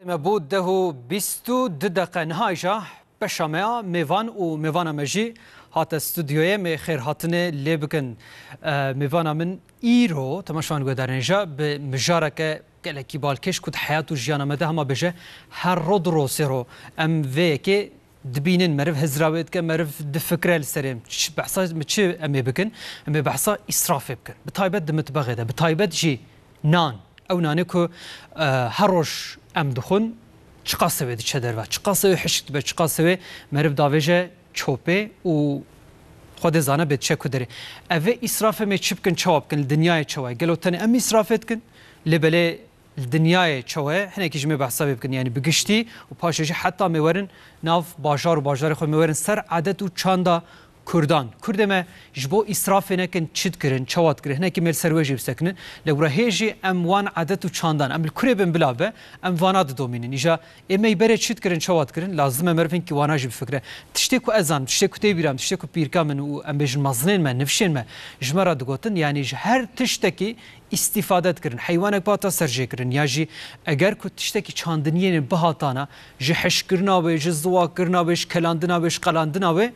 ما بود ده و بیستو دقیقه نهایجا بشامه میوان و میوان مجی هات استودیوی می خیر هاتنه لبکن میوان من ایرو تماشان گذارنجا به مجارکه کلکی بالکش کد حیات و جیان مده همه بشه هر رود رو سرو ام وی که دبینن مرف هزراوید که مرف دفکر السریم بحثا چه امی بکن امی بحثا اسراف بکن بتایبت دمت بغیده بتایبت جی نان او نانی که هر روش ام دخون چقاسه وید چه در و چقاسه حشت به چقاسه مرف داویجه چوپه و خود زانه بید چه کدری اوه اسراف می چی بکن چواب کن دنیای چوای گلو تنی ام اسرافت کن لبله الدنيا شوه هنا كيجي مي بحساب يمكن يعني بقشتي وباشيجي حتى ميورن ناف باشار وباشار خو ميورن سر عادت و چاندا كردان كردما جبو اسراف هنا كن تشد كرن چوات كرن هنا كمل سرويجي بسكن لو رهيجي ام وان عادت و چاندان ام الكريبن بلابه ام وانات دومينين اجا اما يبره تشد كرن چوات كرن لازم مرفين كي واناجي بفكره تشتكو اذان تشتكو تيبيرام تشتكو بيركامن و ام بيج مزنين ما نفشين ما جمره دغوتن يعني هر تشتكي استفاده کردن حیوانک باتا سرجه کردن یا جی اگر کو تشتکی چاندنیه بهاتانا جه حش کرنا و جه زوا کرنا و کلاندنا و قلاندنا و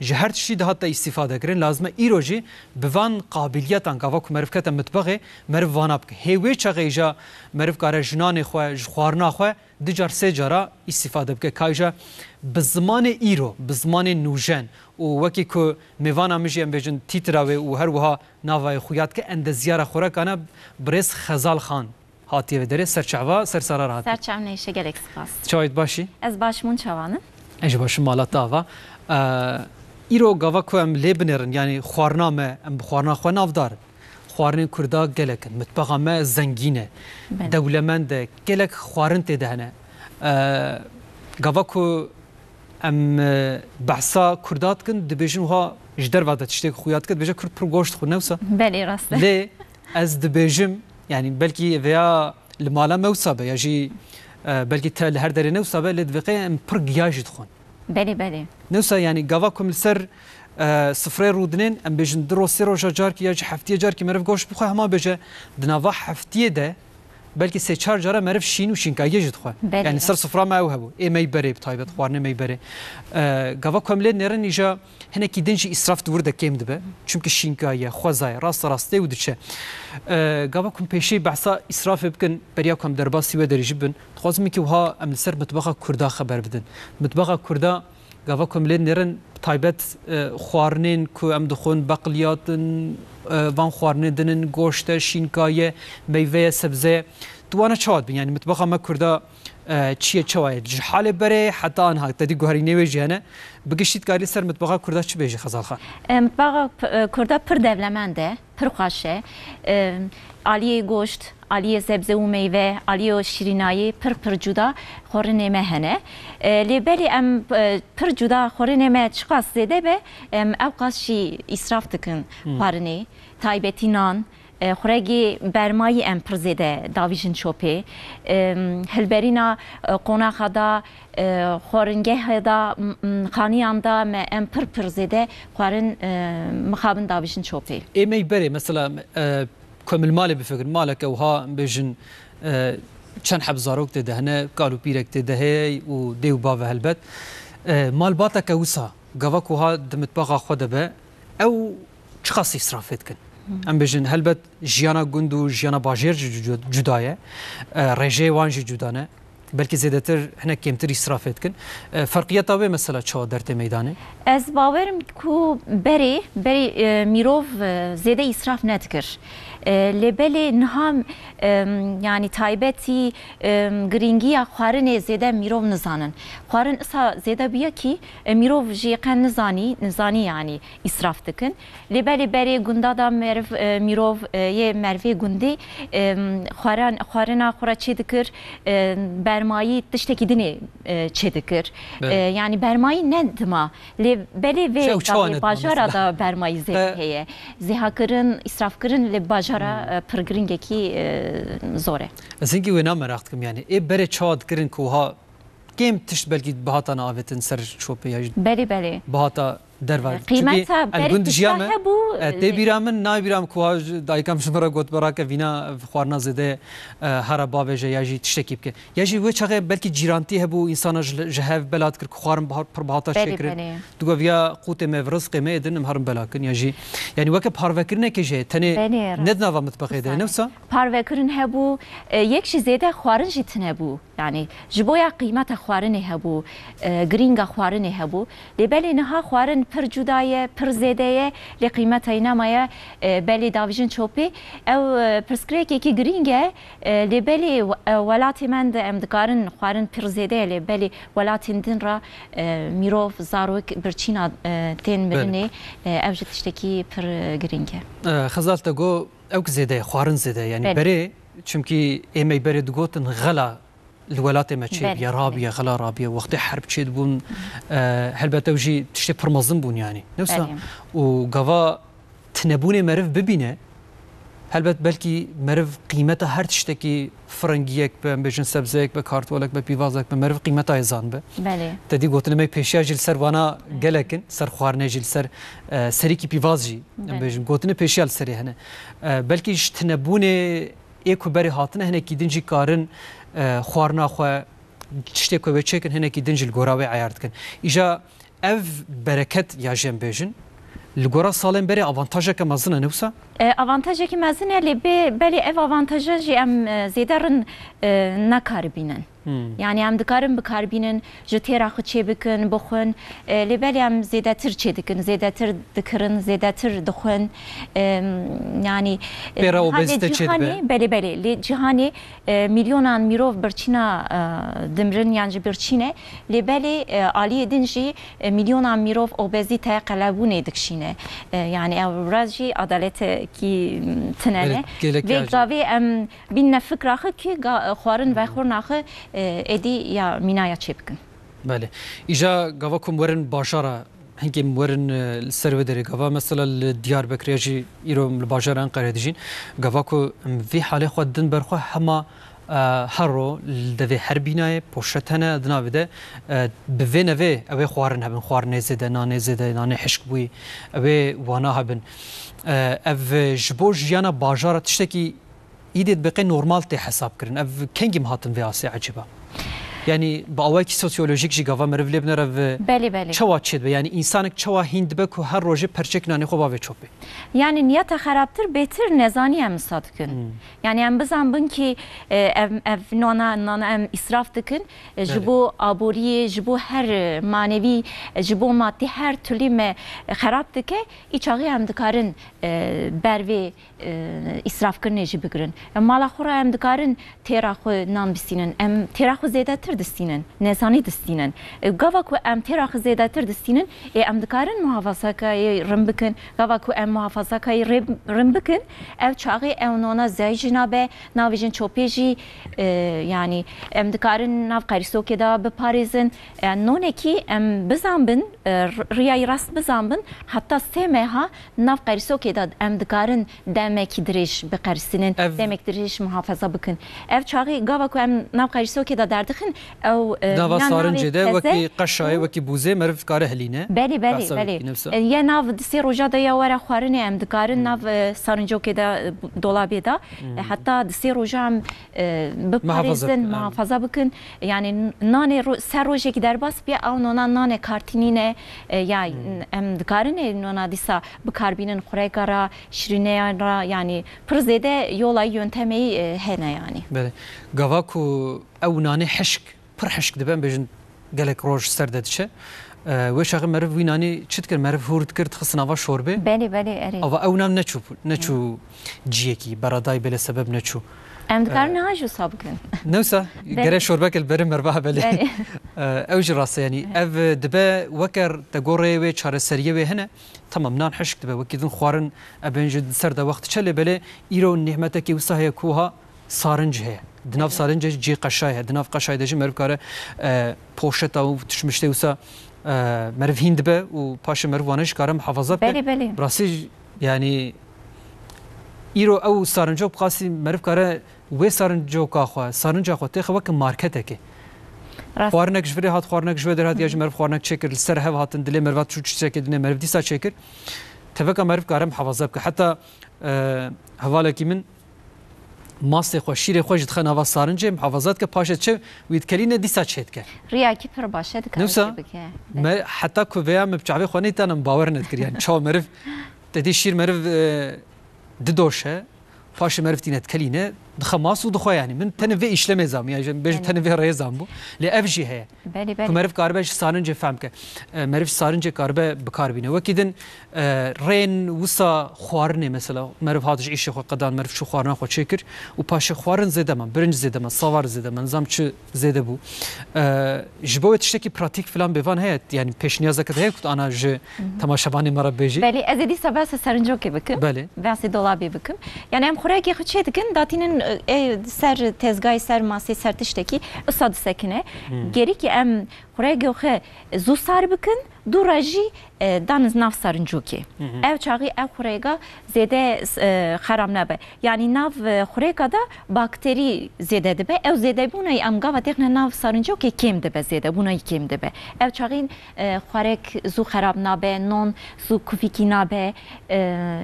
جه هر چیزی ده حتی استفاده کردن لازمه ایروجی بوان قابلیتان که وقت مرفکت متبقی مرف واناب که هیوی چه جا مرف کار جنان خو جخوارنا خو دجار سه جارا استفاده بکه کایجا بزمان ایرو بزمان نوجن و وکی که میوان آمیجی ام بیشتر تیتراوی و هر وها نوای خویات که اندزیار خورا کنه برس خزال خان هاتیه و داره سرچعوا سرسرار هات. سرچعوا نیشه گرک سپاس. چاید باشی؟ از باشمون چوانه؟ اجی باشم مالات آوا. ایرو گاوا که ام لبنرن یعنی خوارنامه ام خوارنا خو نافدار. خوارن کردا گلکن متبقامه زنگینه. دولمنده گلک خوارن تدهنه. گاوا که ام بحثا کردات کن دبیجن ها جدر وادت تشتک خویات کد بیجا کرد پروگوشت خود نوسا بله راسته لی از دبیجم یعنی بلکی ویا المالا موسا به یا جی بلکی تل هر دری نوسا به لدوقی ام پرگیاجد خون بله نوسا یعنی گاوا کم سر سفره رودنین ام بیجن درو سیرو جار کی یا جی هفتیه جار کی مرف گوشت بخواه هما بیجا دنوا هفتیه ده بلکه سه چهار جاره مرف شین و شینکایی جد خواه یعنی سر سفره ما او هبو ای می بره بتایبت خوارنه می بره گاوا کامله نرن ایجا هنه کی دنجی اسراف دور دکیم دبه چون که شینکایی خوازای راسته و دچه گاوا کم پیشی بحثا اسراف بکن بریا کم درباسی و دریج بن خوازمی که وها ام سر مطبخ کردا خبر بدن مطبخ کردا گاوا کامله نرن تایبت خوارنین کو ام دخون بقلیاتن وان خوارنه دنن گوشت شینکایی میوه سبزه دوانه چاد بین یعنی مطبخ ما کردا چیه چوای حال بره حتی آنها تدی گوهری نویجیانه بگشتید کاری سر مطبخ کردا چی بیجی خزال خان مطبخ کردا پر دولمنده پر خاشه عالیه گوشت عالیه سبزه و میوه عالیه شیرینایی پر جدا خورنه مهنه لیبلی ام پر جدا خورنه مه چقاس زده به اوقات شی اسراف تکن خورنه تایبتی نان خورگی برمایی ام پر زده داویجن چوپه هلبرینا قونا خدا خورنگه هدا خانیان دا ام پر زده خورن مخابن داویجن چوپه ایمی بره مثلا كم المال بفكر مالك وها بيجن چند حب زاروك تدهنه قالوا بيرك تدهي وديو بابا هالبت مال باتك وسا قواك وها دمت باغا خود به او شخص اسرافت كن ام بيجن هالبت جيانا گندو جيانا باجير جدايه رجي وانجي جدانه بلکه زیادتر هنر کمتری اسرافت کن فرقیت آوه مثلا چه درت میدانه از باورم کو بری میروف زیاده اسراف ندکر لبلی نهم یعنی تایبتی گرینگی خوارن زیاده میروف نزانن خوارن اصلا زیاده بیا کی میروف جیقن نزانی یعنی اسراف دکن لبلی بری گنده دا میروف یه مروی گندی خوارن خورا چی دکر برمایی تشتکی دنی چه دکر یعنی برمایی ندما بلی و باجارا دا برمایی زیاده هیه زیها کرن اسراف کرن لی باجارا پرگرینگه کی زوره از اینکه وینا مرخت کم یعنی ای بره چاد کرن که ها کم تشت بلکی بهاتا ناویتن سر چوپه یا بلی بهاتا دروا قیمتا الگوند جیامه هبو تبیرامن نایبیرام کواج دایکم شماره گوت برا که وینا خوارنا زده هر باوجه یاجی تشتکی بکه یاجی و چقدر بلکی جیرانتی هبو انسان جهاف بلاد کرد خوارم پر بهاتا شکر دو ویا قوت مفرز قیمه دنم هرم بلاکن یاجی یعنی وقت پاروکرنه که جه تنه ندنا و متبقی ده نفسه پاروکرن هبو یک چیز زیاده خوارن جیتن هبو يعني جبويا قيمتها خوارنه هبو جرينغا خوارنه هبو لبالي نها خوارن پر جدايه پر زيدايه لقيمتها ينامايا بالي دافجن شوبي او برسكريكي كي جرينغا لبالي ولاتي من امدكارن خوارن پر زيدايه لبالي ولاتي دنرا ميروف زاروك برچينا تين مرني اوجت تشتكي پر جرينغا خزالتا جو اوك زيدايه خوارن زيدايه يعني بري چونكي ايمي بري دغوتن غلا الولايات المتحدة يا رابية غلا رابية وقت حرب تشيد بون هلبته وجي تشتي برمزن بون يعني نفسه وقوا تنبوني مرف ببينه هلبت بلكي مرف قيمتها هر تشتكي فرنگيك بجن سبزيك بكارتولك ببيوازك بمرف قيمتها يزان به بله تدي قلت لما بيشيا جيل سر وانا قالكن سر خوارنا جيل سر سريكي بيوازجي بجن قلت لما بيشيا السري هنا بلكي تنبوني ايكو بري هاتنه هنا كي دنجي كارن خوارنا خو تشتي كو بچكن هنا كي دنجل غوراوي عيارت كن اجا اف بركت يا جيم بيجن الغورا سالم بري افانتاجا كمازنا نوسا افانتاجا كمازنا اللي بالي اف افانتاجا جي ام زيدرن نكاربينن يعني ام دكارن بكاربينن جتيرا خچي بكن بخون لبالي ام زيداتر چدكن زيداتر دكرن زيداتر دخون يعني جهاني بالي لجهاني مليونان ميروف برچينا دمرن يعني برچينه لبالي عالي دنجي مليونان ميروف اوبيزيتا قلبونه دكشينه يعني اوراجي عدالت كي تنانه ويغاوي ام بين فكره كي خوارن و خورناخ ادي يا مينايا تشيبكن بله اجا غواكم ورن باشارا هنگم ورن السرودري غوا مثلا الديار بكريجي يرو الباشار انقره دجين غواكو في حاله خدن برخو هما هرو لدوی حربینای پوشتنه دنابده بوینوی اوی خوارن هبن خوارن زده نان حشک بوی اوی وانا هبن اف جبو جیانا باجارا تشتکی ایدید بقی نورمال تی حساب کرن اف کنگی مهاتن وی آسی عجبا يعني باوکی سوسیولوژیک جی گاوا مرو لب نرو بله چوا چید يعني انسانك چوا هند به که هر روزه پرچک نانی خو باوی چوبه يعني نيات خرابتر بهتر نزاني ام صادقن يعني ام بزن بن كي اف نانا ام اسراف دكن جبو ابوري جبو هر مانوي جبو مادي هر تولي ما خراب دكه ايچاغي ام دكارن بروي اسراف كرنه جي بگرن مالا خورا ام دكارن تيرا خو نام بسينن ام تيرا خو زيادة دستینن نزانی دستینن گاوا کو ام تراخ زیاده تر دستینن ام دکارن محافظه کای رم بکن گاوا کو ام محافظه کای رم بکن او چاقی او نونا زای جنابه ناویجن چوپیجی yani ام دکارن ناو قریسو که دا بپاریزن نونه کی ام بزنبن ریای راست بزنبن حتی سمها ناو قریسو که دا ام دکارن دمکی دریش بقرسینن دمک دریش محافظه بکن او چاقی گاوا کو ام ناو قریسو که دا دردخن او ناو سارنجه ده وکی قشای وکی بوزه مرف کاره هلینه بله یا ناو دسی روجا دا یا ورا خوارنه ام دکارن ناو سارنجو که دا دولابی دا حتی دسی روجا ام بپاریزن محافظه بکن يعني نانه سر روجه که در باس بیا او نانه کارتینینه یا ام دکارنه نانا دیسا بکاربینن خوره کارا شرینه را يعني پرزیده یولای یونتمی هنه يعني بله گاواکو او نانه حشک پر حشک دبن بجن گلک روج سرده دشه و شاغ مرف وینانی چت کر مرف هورد کرد خصناوا شوربه بله اری او نام نچو جیکی برادای بله سبب نچو ام دکارن هاجو سابقن نوسا گره شوربه کل برم مربح بله اوج راسه يعني اف دبا وكر تغوري و چاره سریه و هنه تمام نان حشک دبا وكيدن خوارن ابنج سر ده وقت چله بله ایرو نعمتك وسه کوها سارنج هي دناف سارنج جي قشاي دناف قشاي دجي مرف كاره پوشت او تشمشته وسا مرف هند به و پاش مروانش کارم محافظه بله براسي يعني ایرو او سارنجو بقاسي مرف كاره و سارنجو كاخوا سارنجا خو تخ وك ماركتك خوارنک جوری هات خوارنک جوی در هات یا جمر خوارنک چکر سر هوا هاتن دلی مرات چوچ چکر دنیا مرد دیسا چکر تفکر مرد کارم حفاظت که حتی حواله کی من ماست خوشیر خوش دخن هوا سارنجه محافظت که پاشت چه وید کلینه دیسا چید که ریاکی پر باشه نوسا حتی که ویا مبچعبی خونی تانم باور ندکر یعنی چه مرد تدی شیر مرد ددوشه پاش مرد تینت کلینه دخماس و دخواه یعنی من تنوی işleme zam yani ben tنوی رای zam bu li evji he kumerif karbe sarınca fam ke merif sarınca karbe bekarbine vakidin reyn wusa xwarne mesela merif hatiş işi xo qadan merif şu xwarna xo çekir u paşa xwarın zedeman birinci zedeman savar zedeman zamçı zede bu jibo etişteki pratik falan bevan hayat yani peşniyaza kadar hep ana je tamaşavani mara beji beli ezedi sabah sarınca ke bakım beli vasi dolabı bakım yani hem xoraya ki xçedikin datinin ser tezgahı ser masayı ser tişteki ısadı sekine geri ki em xoraya göxe zu sar bakın duraji danız nav sarıncuki ev çağı ev xoraya zede xaram nabe yani nav xoraya da bakteri zede de be ev zede buna em gava tekne nav sarıncuki kim de be zede buna kim de be ev çağı xoraya zu xarab nabe non zu kufiki nabe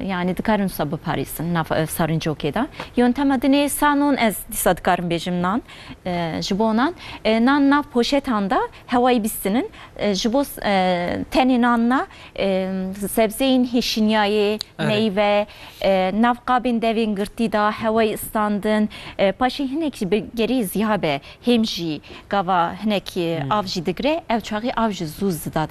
yani dikarın sabı Paris'in nav sarıncuki da yöntem adını sanon ez disadkarım bejimnan jibonan nan nav poşetanda havayı bisinin jibos teninanna sebzeyin hişinyayı meyve navqabin devin gırtida havayı istandın paşi hinek geri ziyabe hemji gava hinek avji digre ev çağı avji zuz da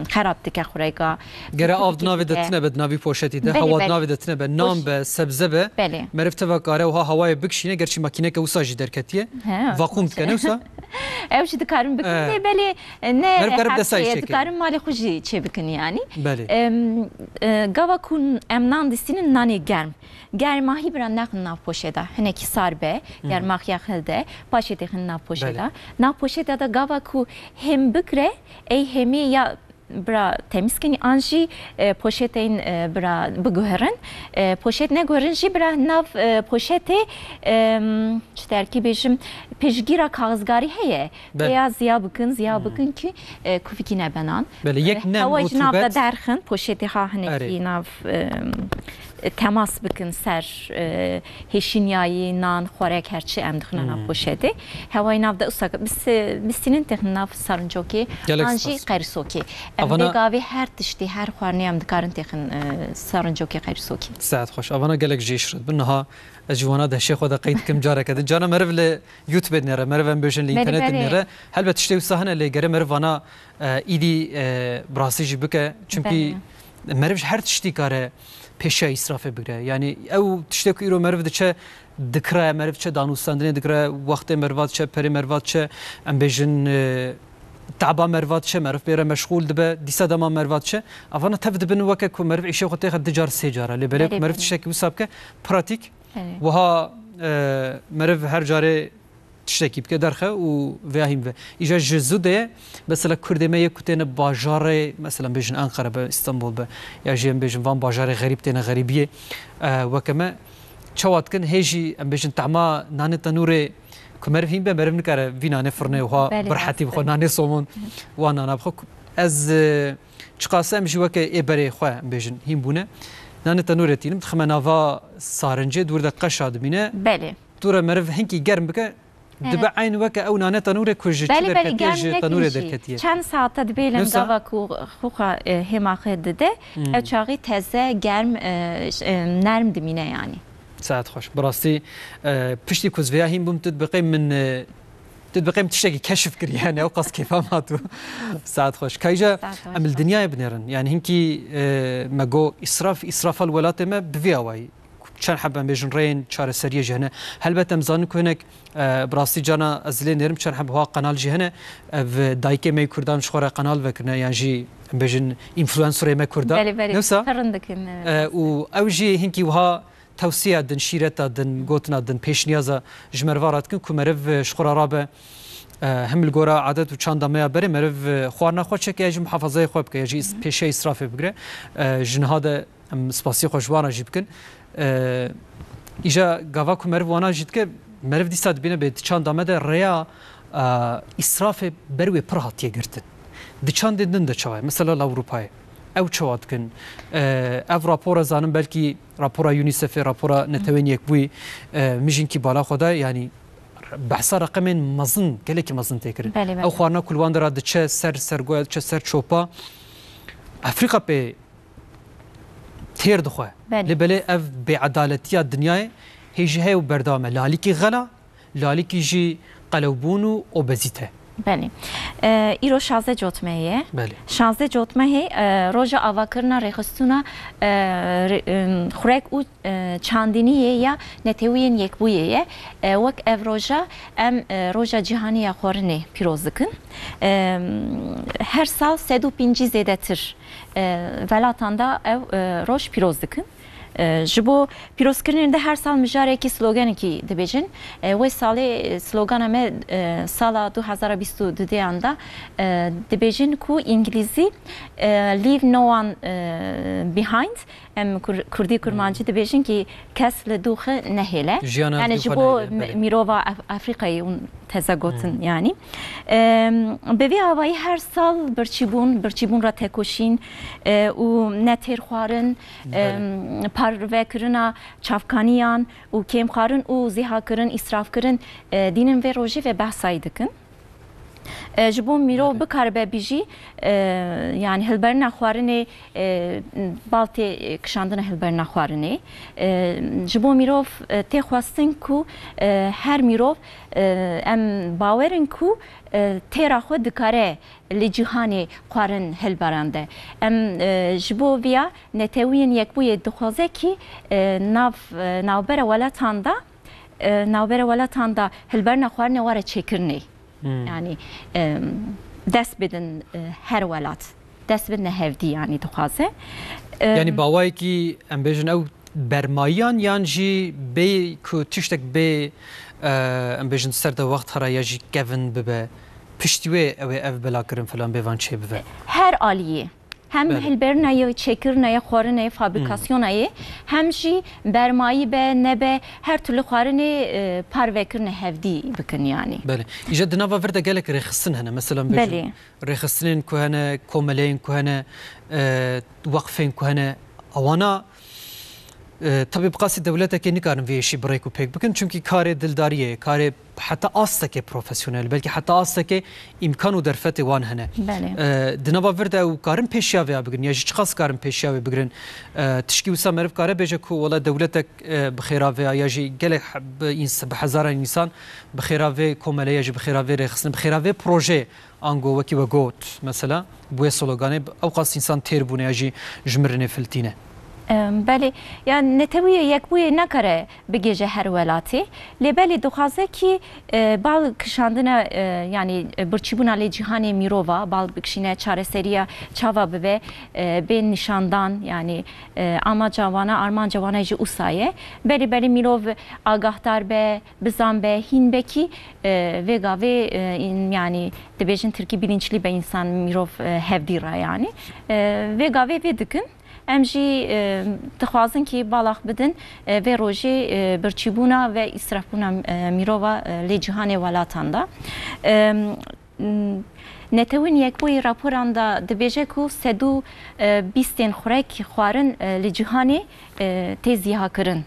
xarab dike xurayga gere av navi detine be navi poşeti de hava navi detine be nam be sebze be merifte vakare oha havaya bikşine gerçi makine ke usaji derketiye vakum tkene usa ev şi dikarım bikin beli ne her dikarım mali xuji çebikin yani beli gava kun emnan disinin nani germahi bir nakın nav poşeda hineki sarbe germah yakılde paşeti hin nav poşeda nav poşeda da gava ku hem bikre hemi ya bra temizkini anji poşetin bra bugören poşet ne gören ji bra nav poşeti terki bejim pejgira kağızgari heye beyaz ziya bakın ki kufikine benan yek nem rutubet derxin poşeti ha hani nav temas bikın ser heşinyayı nan xorek herçi emdixna nav poşeti havayı nav da usak bisinin texin nav sarıncoki anji qayrisoki evde her tişti her xwarni emdikarın texin sarıncoki qayrisoki saat xoş avana gelek jişrd binha اجوانا ده شيخ وده قيد كم جارة كده جانا مرف ل يوتيوب نيره مرف امبيشن الانترنت نيره هل بتشتي وسهنا اللي جرى مرف انا ايدي براسي جبكه çünkü مرف هر تشتي كاره peşe israf bigre yani ev tiştek iro merv diçe dikra merv çe danustandine dikra vakte mervat çe peri mervat çe ambejin تعبا مرvat çe merv bere meşgul dibe disa dama mervat çe avana tevd bin vaka ku merv işe xote xad dicar secara le bere merv tiştek usabke pratik وها مرف هر جاره تشتكي بك درخه وفاهم ve إجا جزودة مثلا كردمة يكتين باجارة مثلا بيجن أنقرة بإسطنبول ب يا جيم بيجن فان باجارة غريب تنا غريبية وكما شوات كن هيجي أم بيجن تعما نان تنورة كمرف هين بمرف نكره فينا نفرنا وها برحتي بخو نان صومون وانا نبخو از شقاسم جوك إبرة خوا بيجن هين بونه نان تنورتين متخمناوا سارنجه دور دقه دمینه بله دور مرف هنکی گرم بکه دبا عین وک او نان تنوره کوجه درکتیه تنوره درکتیه چند ساعت دبیلم داوا کو خوخا هما خدده اچاقی تازه گرم نرم دمینه yani ساعت خوش براستی پشتی کوزویا هیم بوم تطبیقی من تطبيقي تشتكي كشف كري يعني او قص كيف ماتو ساعات خوش كايجا ام الدنيا بنيرن يعني هنكي ماجو اسراف الولايات ما بفياواي كان حبا بيجن رين شار سريه جهنه هل بتمزان كونك براستي جانا ازلين نرم كان حب هو قناه جهنه في دايكي مي كردان شخوره قناه وكنا يعني جي بيجن انفلونسر ما كردان نفسا و اوجي هنكي وها توصيه دن شيرتا دن قوتنا دن پیشنیازا جمروارات کن که مرف شخورا رابه هم الگورا عادت و چند دامه بره مرف خوارنا خود چه که یجی محافظه خوب که یجی پیشه اسراف بگره جنها ده سپاسی خوشوانا جیب کن ایجا گاوا که مرف وانا جید که مرف دیستاد بینه به چند دامه ده ریا إسراف بروي برهات يجرتن دچان دندن دچوای مثلا لأوروبای او چواد کن اف راپورا زانم بلکی راپورا یونیسف راپورا نتوین یک بوی میجین کی بالا خدا یعنی بحثا رقم مزن گله مزن تکرد او خوارنا کلوان دراد چه سرگوی چه سر چوپا افریقا به تیر دخواه لبله اف بعدالتی دنیای هیجه و بردامه لالیکی غلا لالیکی جی قلوبونو اوبزیته بله ایرو 16 جوتمه بله 16 جوتمه روزا آواکرنا رخصتونا خورک او چاندینیه یا نتوین یک بویه وک روزا ام روزا جهانی خورنه پیروز دکن هر سال 105 زیاده تر ولاتanda روز پیروز دکن جبو پیروزکردن هر سال مجاره کی سلوگانی کی دبیجن و سال سلوگان ما سال 2022 anda دبیجن کو انگلیسی leave no one behind ام کردی کرمانچی دبیجن کی کس لدوخه نهله yani جبو میرووا افریقایی اون تزاگوتن yani به havayı her sal برچیبون را تکوشین و نتر خوارن پروکرنا چافکانیان و کم خوارن و زیها کرن اسراف کرن دینن و روزی و بحثای دکن جبو میرو بکاربه بیجی yani هلبرنا خوارنه بالته کشاندن هلبرنا خوارنه جبو میرو تخواستن کو هر میرو ام باورن کو تیرا خود دکاره لجهانی خوارن هلبرانده ام جبو ویا نتوین یک بوی دخوازه کی ناوبر ولاتاندا هلبرنا خوارنه واره چکرنه yani dest bedin her velat dest bedin hevdi yani dixwaze yani bawayê ki em bêjin ew bermayan yan jî bê ku tiştek bê em bêjin ser de wext hera ya jî kevin bibe piştî wê ew ê ev bela kirin filan bêvan çê bibe her aliyê hem hilbernayı, çekirnayı, xwarinayı, fabrikasyonayı hem jî bermayî be nebe her türlü xwarinê parvekirine hevdî bikin yani. Belê. İja di nava vir de gelek rêxistin hene mesela bêjin rêxistinên ku hene, komeleyên ku hene, waqfên ku hene awana tabii bqasî dewletekê nikarin vê işî birêk û pêk bikin çünkü karê dildariyê, karê heta astekê profesyonel belkî heta astekê imkan û derfetê wan hene. Di nava vir de ew karin pêşiya vê bigirin ya jî çi qas karin pêşiya vê bigirin tişkî wisa meriv kare bêje ku wala dewletek bi xêra vê ya jî gelek bi hezaran însan bi xêra vê komeleya jî bi xêra vê rêxistin bi xêra vê projê ango wekî we got mesela bu yê sloganê ew qas însan têr bûne ya jî ji mirinê filtîne. بله yani نتویه یک بوی نکره بگیجه هر ولاتی لبلی دخوازه کی بال کشاندنه yani برچیبونا لی جهانی میرووا بال بکشینه چاره سریه چاوا ببه به نشاندان yani ama cavana arman cavana ji usaye beri mirov agahdar be bizan be hin be ki vega ve yani debejin Türkiye bilinçli be insan mirov hevdira yani vega ve dikin em jî dixwazin ki balaq bidin vê rojê birçîbûna ve îsrafbûna mirova lê cîhanê welatan da netewin yekbûyê raporan da dibêje ku 120 xurek xwarin li cîhanê tê zîha kirin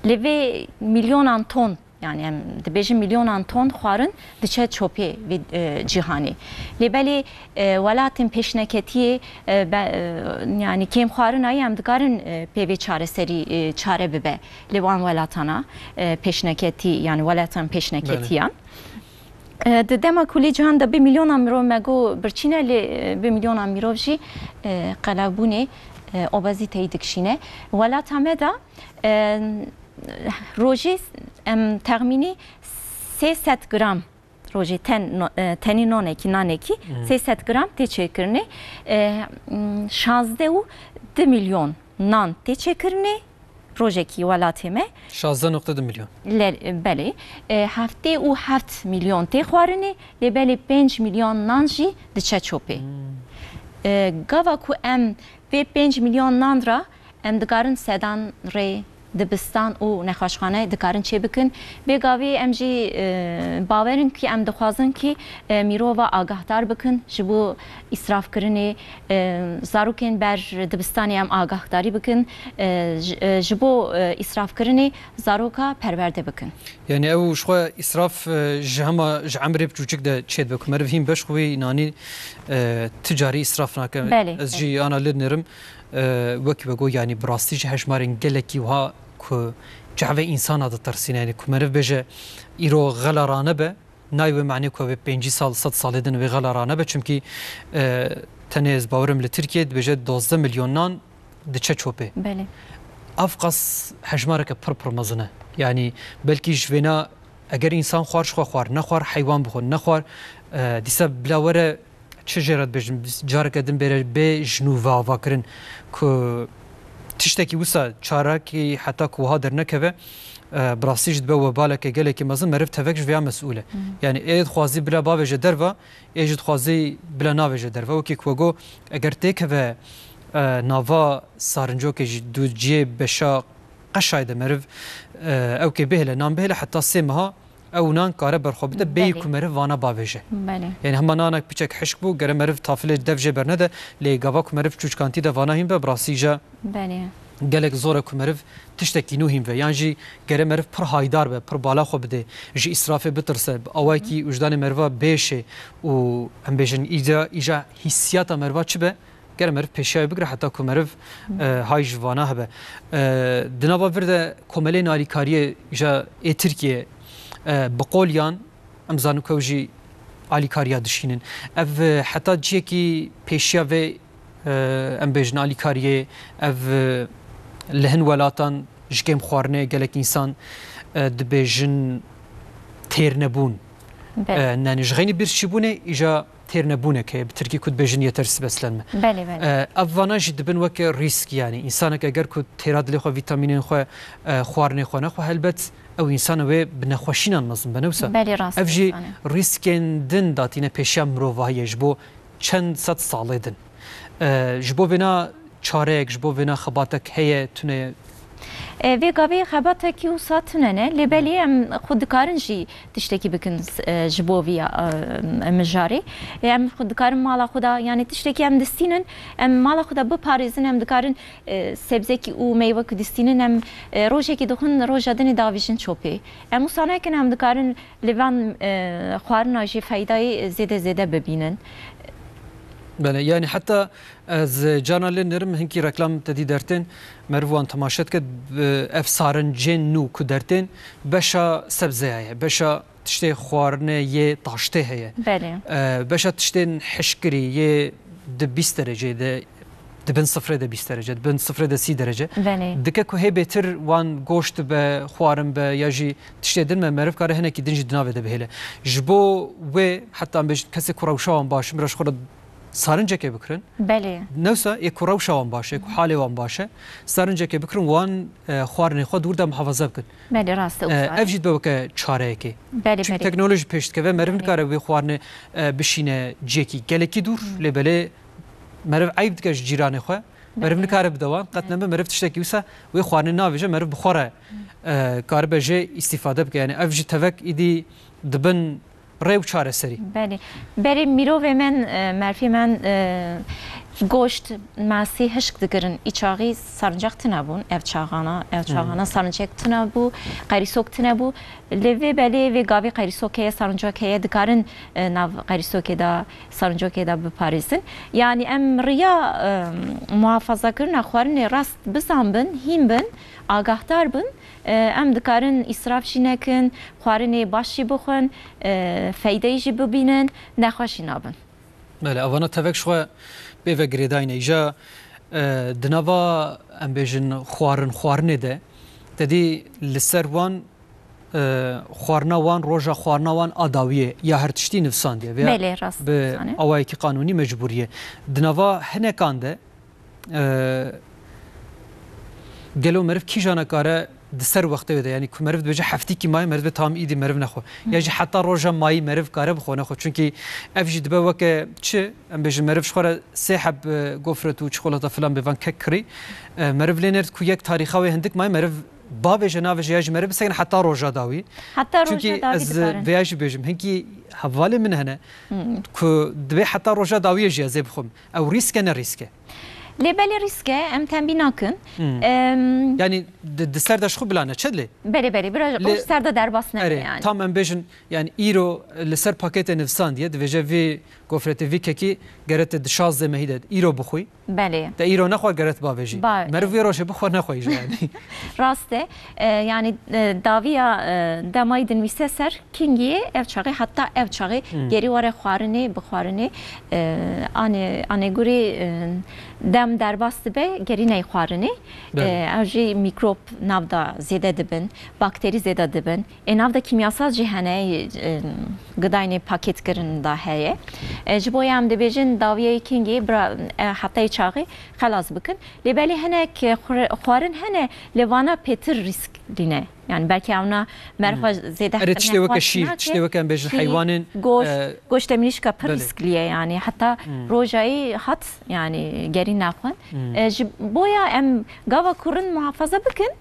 li vê milyonan ton yani em dibêjin milyonan ton xwarin diçe çopê vê cîhanê lêbelê welatên pêşneketiyê yani kêm xwarinayê em dikarin pêvê çareserî çare bibe li wan welatana pêşneketî yani welatan pêşneketiyan di dema ku lê cihan da 1 milyona mirov me got birçîne lê 1 milyona mirov jî qelabûnê obezîteyê dikişîne welata me da rojê em texmînî 300 gram rojê tenî nonekî nanekî 300 gram tê çêkirinê 16.2 milyon nan tê çêkirinê rojekî welatê me 16.2 milyon belê heftê û 7 milyon tê xwarinê lêbelê 5 milyon nan jî diçe çopê gava ku em vê 5 milyon nan ra em dikarin sedan rê دبستان و نخوشخانه دکارن چه بکن بگاوی ام جی باورن کی ام دخوازن کی میرووا آگاهدار بکن جبو اسراف کرنه زاروکن بر دبستانی ام آگاهداری بکن جبو اسراف کرنه زاروکا پرورده بکن يعني او شخو اسراف جهما جعمري بجوجك ده تشيد بكم مرفين باش خوي ناني تجاري اسراف ناك از جي انا لنرم وكي بقول يعني براستي هجمارين قلكي وها كو جعوه انسان هذا ترسين يعني كو مرف بجه ايرو غلرانه به نايو معني كو به 5 سال 100 سال دن به غلرانه به چونكي تنيز باورم لتركيا بجه 12 مليونان دچه چوبه بله افقص هجمارك پر مزنه يعني بلكي جوينا اگر انسان خوارش خوار نخوار حيوان بخور نخوار ديسا بلاوره چجرات بجم جارك دم بره به جنوبا واكرن كو تشتكي وسا چاركي حتى كوها در نكبه براسيج دبه وبالك قالك مازن مرف تفكش فيها مسؤوله يعني ايد خوازي بلا باوجه دروا ايجد خوازي بلا ناوجه دروا وكي كوغو اگر تكبه نافا سارنجوكي دو جي بشا قشايده مرف او كي بهله نام بهله حتى سيمها او نان كاره برخوبته بيكو مرف وانا باوجه يعني هم نانك بچك حشك بو گره مرف تافله دفجه برنده لي گاواك مرف چوچكانتي ده وانا هم به براسيجه بله گلک زوره کو مرف تشتکی نو هم و یان جی گره مرف پر هایدار به پر بالا خو بده جی اسراف بترسه اوای کی وجدان مروا بشه و ام بجن ایجا حسیات مروا چه به گره مرف پیشای بگره حتی کو مرف های جوانا هبه دنابا ورده کومله نالیکاری جا ترکیه بقولیان امزانو کوجی آلیکاریا دشینن اف حتی جی کی پیشیا و ام بجن آلیکاریه اف لهن ولاتان جكيم خوارنه قالك انسان دبيجن تير نبون ناني جغيني بيرشبونه اجا تير نبونه كي بتركي كود بيجن يترس بس لما بله بله افانا جدبن وك ريسك يعني انسانك اگر كود تيراد لي خو فيتامين خو خوارنه خو نخو هلبت او انسان و بنخوشين نظم بنوسا بله راست افجي ريسكن دن داتينه پیشام رو وای جبو چند صد ساله دن جبو بنا چارك جبو بنا خباتك هي تونه في قابي خباتك يوصاتنا لبالي ام خود كارنجي تشتكي بكن جبوفيا مجاري ام خود كارن مالا خدا يعني تشتكي ام دستينن ام مالا خدا بباريزن ام دكارن سبزكي و ميوه كدستينن ام روجكي دخن روجادن داويجن چوبي ام وصاناكن ام دكارن لوان خوارنا جي فايداي زياده ببينن بله يعني حتى از جانا لنرم هنكي ركلام تدي درتين مروان تماشت كد اف سارنجين نو كدرتين بشا سبزه هي بشا تشتي خوارنه يه طاشته هي بله بشا تشتي حشكري يه د 20 درجه ده دبن صفر ده 20 درجه دبن صفر ده 30 درجه بله دكه كو هي بيتر وان گوشت به خوارن به ياجي تشتي دن معرف كاره هنه كي دنج دناوه ده بهله جبو و حتى ام بش كسي كروشان باش مرش خود سارنجك بكرن بله نوسا يكو روشا وان باشه يكو حالي وان باشه سارنجك بكرن وان خوارني خود ورده محافظه بكن بله راست افجد بوك چارهكي بله بله تكنولوژي پشت که مرن کاره وی خوارنه بشینه جکی گلکی دور لبله مرف عیب دکش جیرانه خو مرف کاره بدوان قطنه مرف تشتکی وسا وی خوارنه ناویجه مرف بخوره کار بجه استفاده بک یعنی افجد تفک ایدی دبن ریو چاره سری بله بری میرو و من مرفی من گوشت ماسی هشک دگرن ایچاقی سرنجاق تنبون اف چاقانا سرنجاق تنبو قریسوک تنبو لوی بله و گاوی قریسوکه سرنجاقه دکارن ناو قریسوکه دا سرنجاقه دا بپاریزن یعنی ام ریا محافظه کرن خوارن راست بزن هیم بن آگاهدار بن ام دکارن اسراف جی نکن خوارن باشی بخون فایده جی ببینن نخواشی نابن بله اوانا تفک شو به گریداین ایجا دنوا ام بیژن خوارن ده تدی لسر وان خوارنا وان روجا خوارنا وان آداویه یا هر تشتی نفسان دیه بله راست به اوایی که قانونی مجبوریه دنوا هنکانده گلو مرف کی جانا کاره دسر وقت بده یعنی که مرف بجه هفتی کی مای مرف تام ایدی مرف نخو یا جه حتی روزا مای مرف کاره بخو نخو چونکی افجد به وقت چه ام بجه مرف شخوره سه حب گفرت و چکولات فلان بوان ککری مرف لینرد کو یک تاریخی هندک مای مرف باوێژە ناوێژە ژمێرە بسەن حتا ڕۆژە داوی چونکی ئەز vێژی بێژم هەنکی هەواڵێ من هەنە ku divê heta roja dawiyê jî ez ê bixwim ew rîsk e ne rîsk e lêbelê rîsk e em tembî nakin yanî di ser de xwe bilane çi lê berê bir ser de derbas nebe yani tam em bêjin yani îro li ser pakêtê nivîsandiye divêje vê gofretê vî kekî gerete di şazê mehî de îro bixwî belê te îro nexwe geret bavê jî meriv vê rojê bixwe nexwe jî yani rast e yani daviya demayî dinivîse ser kingiyê ev çaxê heta ev çaxê gerî were xwarinê bi xwarinê anêgurê dem derbas dibe gerî ney xwarinê ev jî mikrop nav da zêde dibin bakterî zêde dibin nav da kimyasal jî hene gıdayê pakêtkirin da heye ji bo em dibêjin daviyê kingî hetayê çaxê xelas bikin lêbelê hinek xwarin hene lêvana pêtir risklî ne yani belki evna merxwa zêde tiştê weke şîr tiştê weke em bêjin heywanên goşta mirîşka pir riskliye yani heta rojayî hat yani gerî naxwin ji boya em gava kurin muhafaza bikin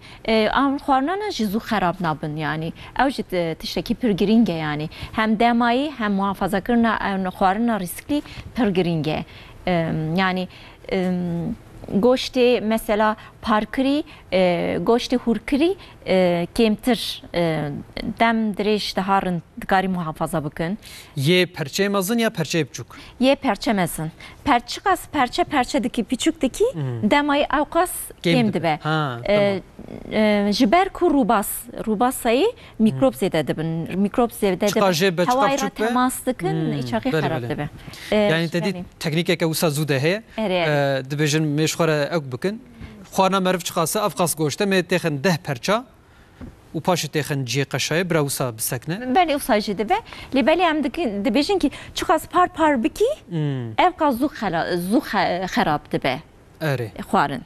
em xwarnana jî zû xerab nabin yani ew jî tiştekî pir girîng e yani hem demayî hem muhafazakirina xwarina risklî pir girîng e yani goştê mesela parkirî goştê hûrkirî kêmtir dem dirêj diharin dikarî muhafaza bikin yê perçeyê mezin ya perçeyê biçûk yê perçe mezin perçiqas perçe dikî piçûk dikî demayî ew qas kêm dibe ji ber ku rûbasayê mikrop zêde dibin mikrop zêde dibin hewayê re temas dikin îçaxê xerab dibe yani te teknîkeke wisa zû de heye dibêjin mêşxwara ew bikin xwarina meriv çiqase ev qas goşte mê têxin 10 perça û paşê têxin ciyê qeşayê bira wisa bisekne belê wisa jî dibe lêbelê em dibêjin ki çiqas par bikî ev qas zû xerab dibe xwarin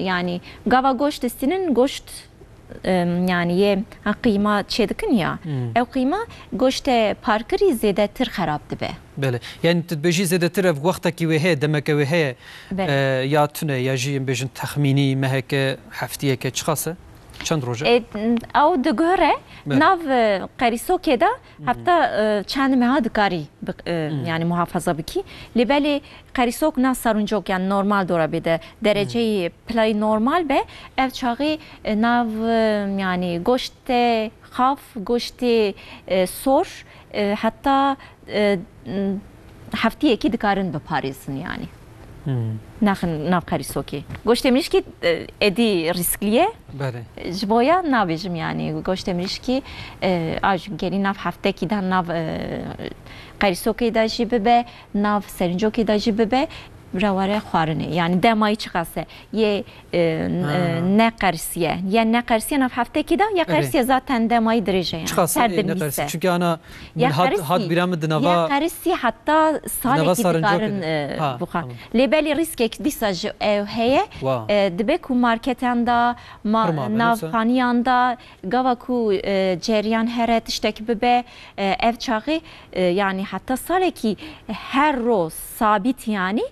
yani gava goşt distînin goşt yani yê qîma çêdikin ya ew qîma goştê parkirî zêdetir xerab dibe Belê yani tu dibêjî zêdetir ev wextekî wê heye demeke wê heye ya tune ya jî em bêjin texmînî meheke heftiyeke çiqase çend roj ew digore nav qerîsokê de heta çend meha dikarî yani muhafaza bikî lêbelê qerîsok nav saruncok yani normal dora bêde dereceyê playî normal be ev çaxî nav yani goştê xaf goştê sor heta heftiyekî dikarin biparêzin yani naxin nav qerîsokê goştê mirîşkî êdî riskli ye ji bo ya nabêjim yani goştê mirîşkî gerî nav heftekî de nav qerîsokê de jî bibe nav serincokê de jî bibe Braware xwarinê yani demayî çiqase yê ne qersiye ya ne qersiye nav heftekî de ya qersiye zaten demayî dirêje yani ser dinivîse çünkü ana hat bîra min di nava ya qersî heta salekî dikarin bixwe lêbelê riskek dîsa ji ew heye dibe ku marketan da navxaniyan da gava ku ceriyan here tiştekî bibe ev çaxî yani heta salekî her roz sabit yani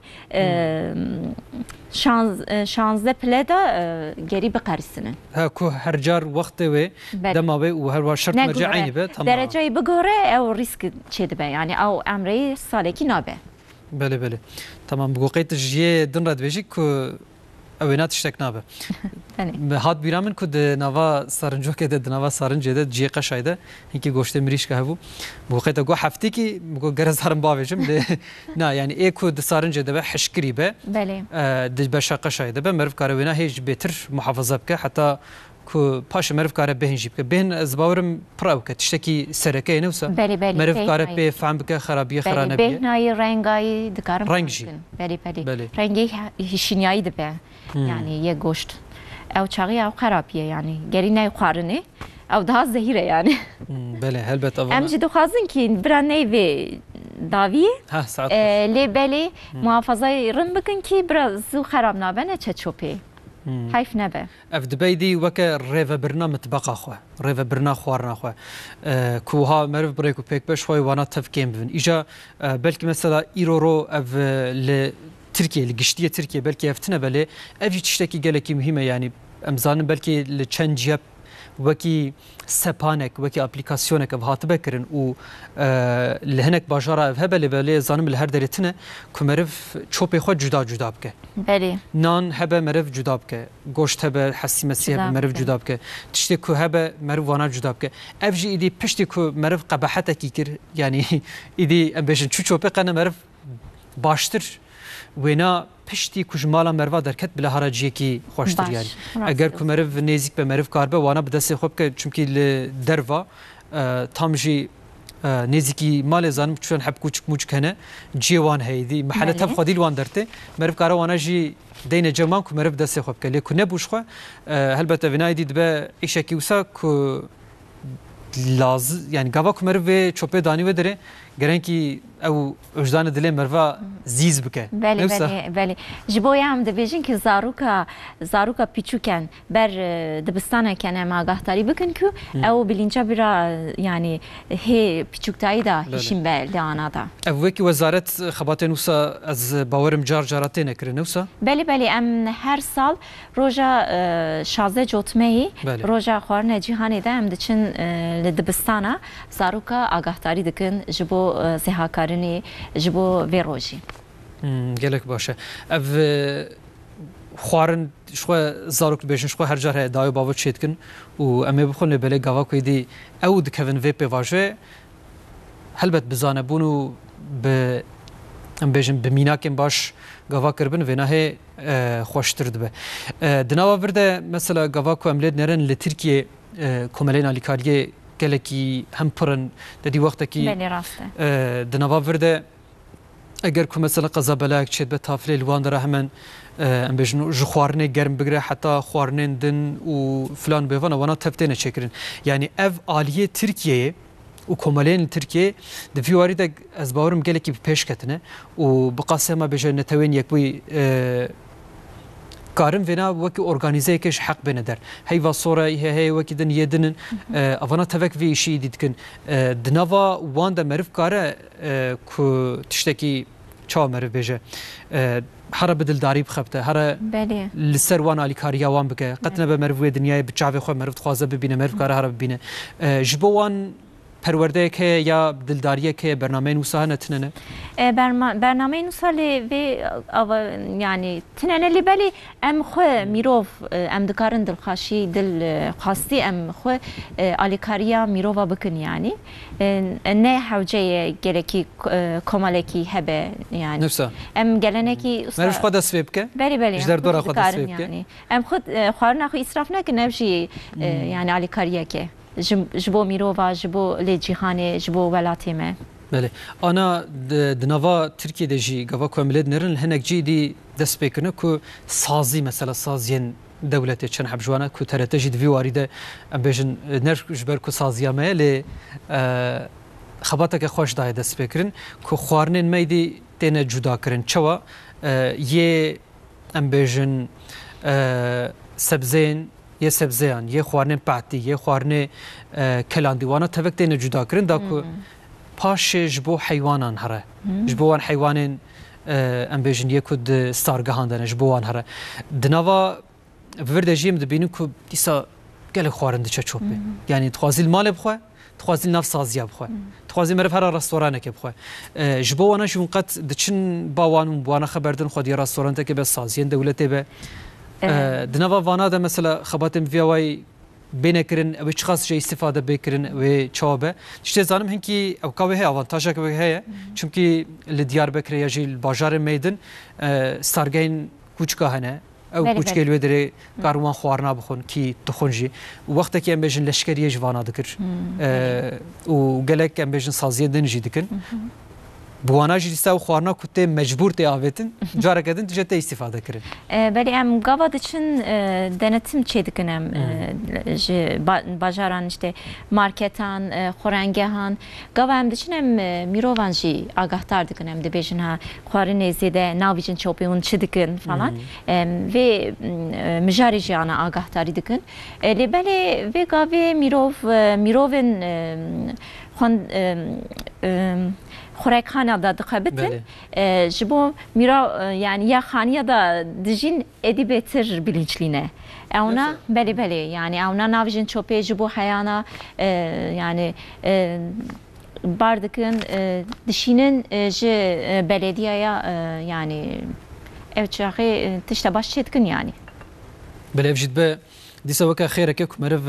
şanzde pile de geri biqerisinin. Ha ku her car wextê wê dema wê û her şert merce aynî be tamam. Dereceyê bigore ew risk çêdibe yani ew emreyê salekî nabe. Belê tamam bu qeyt jiyê din re dibêjî ku ew ê ne tiştek nabe. Hat bîra min ku di nava sarincokê de di nava sarincê de ciyê qeşayê de hinkî goştê mirîşka hebû bu qeyta got heftekî got gerez harim bavêjim de na yani ê ku di sarincê de be hişkirî be di beşa qeşayê de be meriv kare wêne hê ji bêtir muhafaza bike heta ku paşê meriv kare bêhîn jî bike bêhîn ez bawerim pira bike tiştekî serekeyê ne wisa meriv kare pê fehm bike xerabiye xera nebiye bêhnayî rengayî dikarin reng jî rengê hişîniyayî dibe yani yê goşt ew çaxî ew xerabiye yani gerî ney xwarinê ew daha zehîr e yani belê helbet em jî dixwazin ki bira neyvê daviyê lêbelê muhafazayê rin bikin ki bira zû xerab nabe ne çeçopê heyf nebe ev dibêdî weke rêvebirina mitbeqa xwe rêvebirina xwarina xwe ku ha meriv birêk û pêkbeş xwe wana tevkêm bibin îja belkî mesela îroro ev li Türkiye li giştiye Türkiye belki eftine belê ev jî tiştekî gelekî mühim e yani امزان بلکی لچن جیب وکی سپانک وکی اپلیکاسیونک اف هاتبه کرن و لهنک باجارا اف هبه لبالی زانم لهر درتنه که مرف چوپی خود جدا بکه بله نان هبه مرف جدا بکه گوشت هبه حسی مسیح هبه مرف جدا بکه تشتی که هبه مرف وانا جدا بکه اف جی ایدی پشتی که مرف قباحت کی کر یعنی ایدی ام بیشن چوپی قنه مرف باشتر وینا پشتی کجمالا مروا درکت بله هراجی کی خوشتر یعنی اگر که مرف نزیک به مرف کار به وانا بدست خوب که چونکی دروا تامجی نزیکی مال زانم چون حب کوچک موچ کنه جیوان هیدی محله تب خودی وان درته مرف کارا وانا جی دین جمان که مرف دست خوب که لیکن نبوش خو هلبته وینایدی دبه ایشه کی وسا که لازم يعني قابك مرفي تشوبي داني ودري گرنکی او وجدان دل مروا زیز بکه بله جبوی هم دبیجین که زاروکا پیچوکن بر دبستانه کنه ما آگاهداری بکن که او بلینجا برا يعني هی پیچوکتایی دا هیشیم به دانا دا او کی وزارت خبات نوسا از باورم جارتی نکره نوسا بله ام هر سال روزا 16 جوتمهی روزا خوارن جهانی ده ام دچن لدبستانه زاروکا آگاهداری دکن جبو سهاکارنی جبو ویروجی. گلک باشه. اف خوارن شو زاروک بیشن شو هر جاره دایو باور چید کن و امی بخونه بله گاوا کویدی اود کفن وی پیواجه هلبت بزانه بونو به ام بیشن بمیناکم باش گاوا کربن و نه خوشتر دبه. دنوا برده مثلا گاوا کو املید نرن لترکیه کمالین آلیکاریه گلکی هم پرن دادی وقتی که دنوا ورده اگر که مثلا قضا بلاک چید به تافله الوان داره همین ام بجنو جخوارنه گرم بگره حتی خوارنه دن و فلان بیوان وانا تفتینه چکرین یعنی اف آلیه ترکیه و کمالین ترکیه دفیواری ده از باورم گلکی پیش کتنه و بقاسه ما بجن نتوین یک بوی کارم وینا وکی ارگانیزه کش حق بینه در هی و صوره هی وکی دن یدنن اوانا توک وی شی دید کن دنوا وان ده مرف کاره که تشتکی چا مرف بیجه هر بدلداری بخبته هر لسر وان آلی کاریا وان بکه قطنه به مرف وی دنیای بچاوی خو مرف خوازه ببینه مرف کاره هر ببینه جبو وان پرورده که یا دلداریه که برنامه نوسا نتنه برنامه نوسا لی یعنی تنه لی بلی ام خو میروف ام دکارن دلخاشی دل خاصی ام خو آلیکاریا میروفا بکن یعنی نه حوجه گلکی کمالکی هبه یعنی نفسه ام گلنکی مرش خود اسویب که بلی اجدر دورا خود اسویب که ام خود خوارن اخو اسراف نکن نبجی یعنی آلیکاریا که جبو میروفا جبو لجیهانه جبو ولاتیمه بله آنا دنوا ترکیه دجی گوا کوملد نرن هنگ جی دی دست بکنه که سازی مثلا سازین دولتی چند حبجوانه که ترتجی دوی وارده ام بیشن نرش جبر که سازیامه لی خباته که خوش دای دست بکرن که خوارنین میدی تینه جدا کرن چوا یه ام بیشن سبزین یه سبزیان یه خوارنه پاتی یه خوارنه کلاندیوانا توقتی نجدا کردن داکو پاش جبو حیوانان هره جبوان حیوانین ام بیشن یه کد ستارگاهاندن جبوان هره دنوا ورده جیم دبینو که دیسا گل خوارنده چه چوبه یعنی تخوازی المال بخواه تخوازی نفس سازیا بخواه تخوازی مرف هر رستورانه که بخواه جبوانا جون قد دچن باوانون بوانا خبردن خودی رستورانته که به سازین دولته به دنوا وانا ده مثلا خباتم ویاوی بینکرین و چخاص جای استفاده بکرین و چابه چه زانم هنکی او کاوه هی آوانتاژا که هی چونکی لدیار بکر یا جیل بازار میدن ستارگین کوچکا هنه او کوچکی لوی داره کاروان خوارنا بخون کی تخونجی وقتی که ام بیشن لشکریه جوانا دکر و گلک ام بیشن سازیه دنجی دکن بوانا جیستا و خوارنا کته مجبور تی آویتن جاره کردن تو جته استفاده کردن. ولی ام گاوا دچن دنتیم چه دکنم بازاران işte marketan خورنگهان گاوا ام دچنم میروان جی آگاهدار دکنم دبیجن ها خوارن زیده ناویجن چوبیون چه دکن falan ve مجاری جانا آگاهداری دکن. لبلی و گاوی میروون خوراکخانه دا دخبتن جبو میرا یعنی یا خانیه دا دجین ادی بهتر bilinçliğine. Ona beli yani ona navjin çope jbu hayana yani bardakın dişinin je belediyeye yani evçağı tişte baş çetkin yani. بله افجد به دیسا وکا خیره که مرف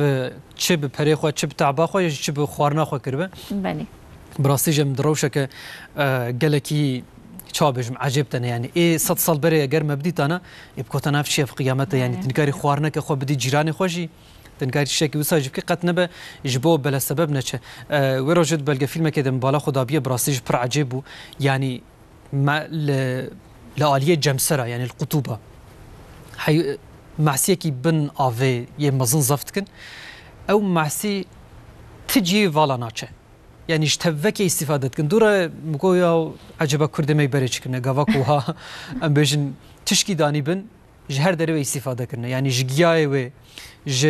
چه به پری خو چه به تعبا خو چه به خوارنا خو کربه بله براستی جم دروشه که گلکی چابجم عجیب تنه یعنی ای 100 سال بره اگر مبدی تانا ابکوتنا فشی في قیامت یعنی تنکاری خوارنا که خو بدی جیرانی خوشی تنکاری شکی وساجب که قط نبه جبو بلا سبب نچه وروجد بلگه فیلم که دم بالا خدا بیه براستی پر عجیب بو یعنی ما لآلیه جمسرا یعنی القطوبه معسیه کی بن آوه یه مزن زفت کن او معسی تجی والا ناچه یعنی اشتوکی استفاده کن دوره مگویا عجبا کرده می بره چکنه گوا کوها ام بیشن تشکی دانی بن جهر داره استفاده کنه یعنی جگیای و ج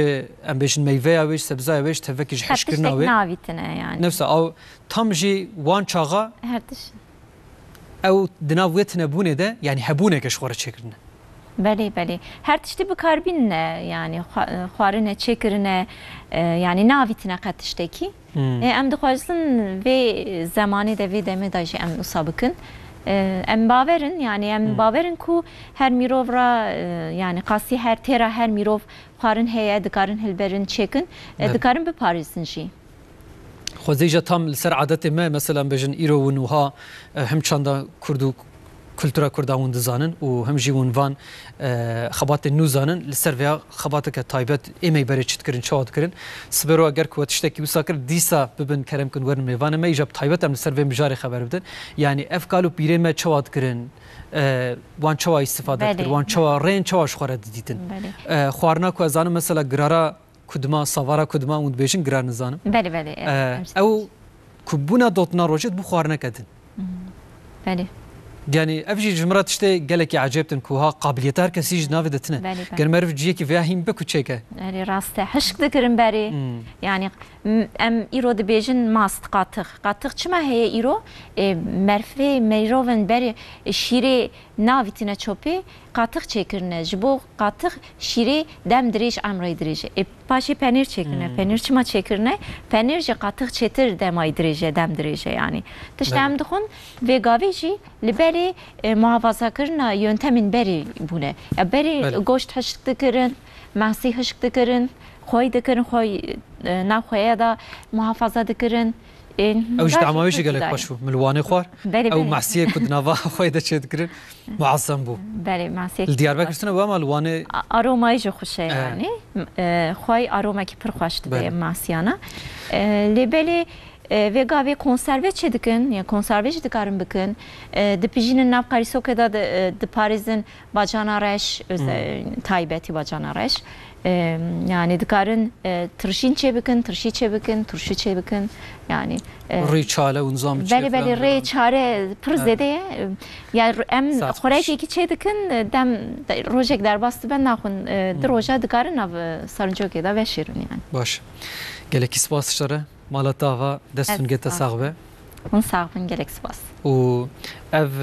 ام بیشن میوه اوش سبزای اوش توکی جهش کرنه و yani نفسه او tam جی وان چاغا او دناویت نبونه ده یعنی هبونه کش خوره چکنه بله her tişte bir karbinle yani xwarine çekirine yani navitine katıştaki em dixwazin ve zamanı da ve deme da em usabıkın em baverin yani em baverin ku her mirovra yani qasi her tera her mirov xwarin heye dikarin hilberin çekin dikarin bir parisin jî خوزیجا tam لسر عادت ما مثلا بجن ایرو و نوها هم چندا کردو کلتورا کرداون دزانن و هم جیون وان خبات نوزانن لسر ویا خبات که تایبت ایمی بری چت کرن چاد کرن سبرو اگر کو تشتکی وساکر دیسا ببن کرم کن ورن میوان ما ایجاب تایبت هم لسر ویم بجاری خبر بدن یعنی افکالو پیره ما چاد کرن وان چوا استفاده کرد وان چوا رین چواش خورد دیدن خوارنا کو ازانم مثلا گرارا کدما سوارا کدما اون بیشن گرار نزانم بله او کبونا دوتنا روجت بو خوارنا کدن بله يعني افجي جمرات تشتي قالك عجبتن كوها قابليتها كسي جناف دتنا قال ما رف جيكي فيها هيم بكو تشيكا يعني راسته حشك ذكرن باري يعني ام ايرو دبيجن ماست قاتخ چما هي ايرو مرفي ميروفن باري شيري ناويتنا چوبي قاتخ çekirne جبو قاتخ شيري دم دريش امري دريش پاشي پنير çekirne پنير چما çekirne پنير جي قاتخ çetir demay دريش دم دريش yani تشتم دخون vegavici liberi muhafazakarına yöntemin beri bu ne ya beri goşt haşık dıkırın mahsi haşık dıkırın خوي ذكرن خوي ناخويا دا محافظة ذكرن اوش دعماويش قالك باشو ملواني خوار او معسيه كود نافا خوي دا شي ذكرن معظم بو بله معسيه الديار بكرتنا وما الواني اروماي جو خوشه يعني خوي اروما كي پر خوش دبي معسيانا لبلي vega ve konserve çedikin ya konserve çedikarin bakın dipijinin navkariso kadar de Paris'in bacana reş taybeti bacana reş yani dikarin tırşin çebikin tırşı çebikin turşu çebikin yani riçale unzam beli riçare pırzede ya em xorek iki çedikin dem rojek derbastı ben naxun droja dikarin av sarıncok da veşirin yani baş gelek isbasışlara مالتاوا دستون گت ساغبه اون ساغبن گلک سپاس و اف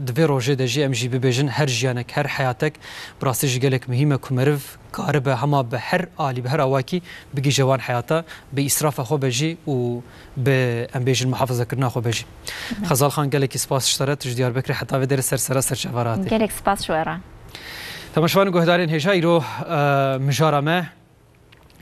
دوی روجه دجی ام جی ببیجن هر جیانک هر حیاتک براسی گلک مهمه کومرف کاربه هما به هر عالی به هر اواکی بگی جوان حیاتا به اسراف خو بجی و به ام بیجن محافظه کردن خو بجی خزال خان گلک سپاس اشترت دیار بکر حتی و در سر جوارات گلک سپاس شوارا تماشوان گهدارین هجای رو مجارمه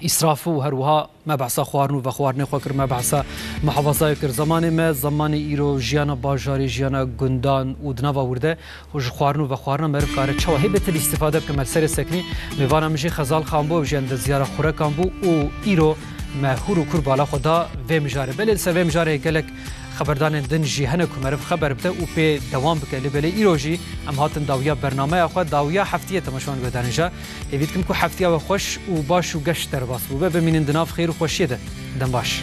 إسراف وهروها ما بعثا خوارنو وخوارني خوكر ما بعثا محافظة كر زمان ما زمان إيرو جيانا باجاري جيانا قندان ودنافا ورده وج خوارنو وخوارنا مرف كاره چوا هبت الاستفادة بكمل سر سكني ميوانا مشي خزال خانبو وجيان دزيارة خورا كانبو و إيرو ما هورو كور بالا خدا و مجاره بل سر و مجاره قالك خبردان دن جهنه کومرف خبر بده او په دوام بکلی بلی ایروجی ام هاتن داویا برنامه خو داویا هفتیه تماشان گدانجا هیویت کم کو هفتیه و خوش او باش و گشت در باس بو ببینین دناف خیر و خوشیه ده دم باش